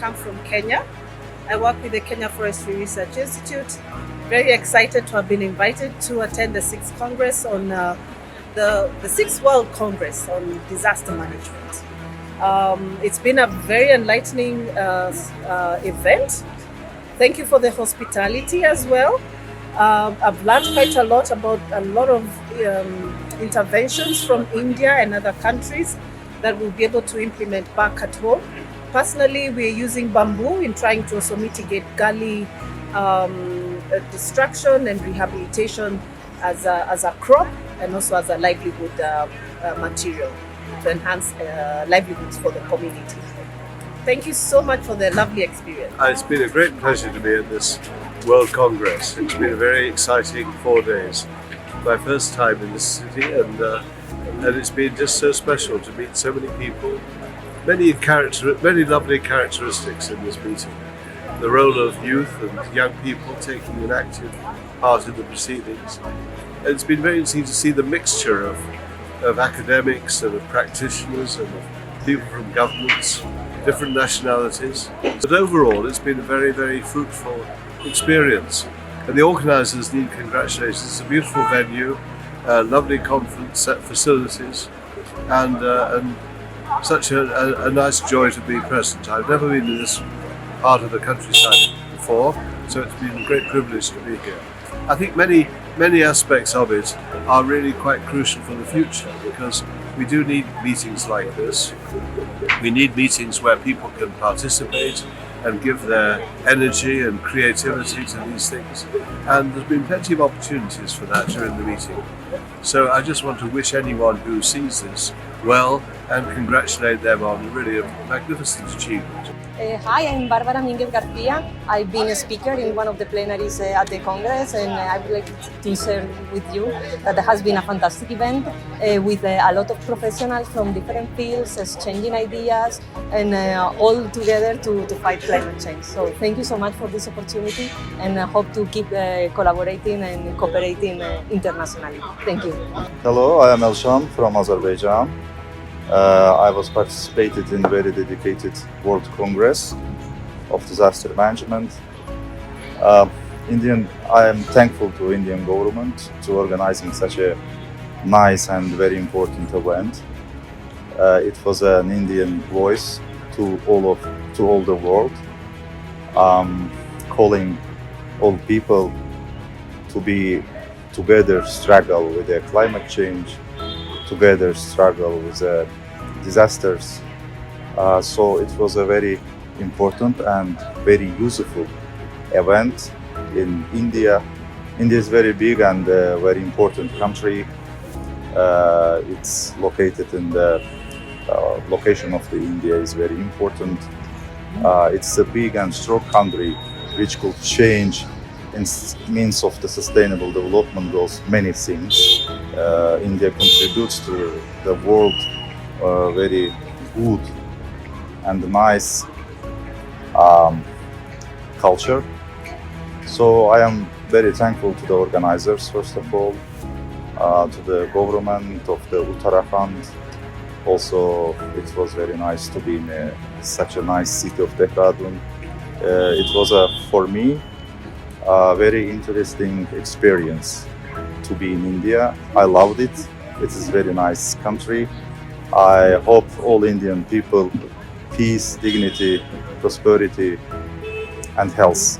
come from Kenya. I work with the Kenya Forestry Research Institute. Very excited to have been invited to attend the 6th Congress on the 6th World Congress on Disaster Management. It's been a very enlightening event. Thank you for the hospitality as well. I've learned quite a lot about a lot of interventions from India and other countries that we'll be able to implement back at home. Personally, we're using bamboo in trying to also mitigate gully destruction and rehabilitation as a crop and also as a livelihood material to enhance livelihoods for the community. Thank you so much for the lovely experience. It's been a great pleasure to be at this World Congress. It's been a very exciting 4 days. My first time in this city, and it's been just so special to meet so many people. Many lovely characteristics in this meeting. The role of youth and young people taking an active part in the proceedings. And it's been very interesting to see the mixture of academics and of practitioners and of people from governments, different nationalities. But overall, it's been a very, very fruitful experience. And the organisers need congratulations. It's a beautiful venue, lovely conference facilities, and such a nice joy to be present. I've never been in this part of the countryside before, so it's been a great privilege to be here. I think many aspects of it are really quite crucial for the future, because we do need meetings like this. We need meetings where people can participate and give their energy and creativity to these things. And there's been plenty of opportunities for that during the meeting. So I just want to wish anyone who sees this well and congratulate them on really a magnificent achievement. Hi, I'm Barbara Minguez Garcia. I've been a speaker in one of the plenaries at the Congress, and I would like to share with you that there has been a fantastic event with a lot of professionals from different fields exchanging ideas and all together to fight climate change. So thank you so much for this opportunity, and I hope to keep collaborating and cooperating internationally. Thank you. Hello, I am Elshan from Azerbaijan. I was participated in a very dedicated World Congress of Disaster Management. I am thankful to Indian government to organizing such a nice and very important event. It was an Indian voice to all the world, calling all people to be together struggle with the climate change, together struggle with the disasters. So it was a very important and very useful event in India. India is very big and a very important country. It's located in the location of the India is very important. It's a big and strong country which could change in means of the sustainable development goals many things. India contributes to the world very good and nice culture. So I am very thankful to the organizers, first of all, to the government of the Uttarakhand. Also, it was very nice to be in such a nice city of Dehradun. It was for me a very interesting experience to be in India. I loved it. It is a very nice country. I hope all Indian people peace, dignity, prosperity and health.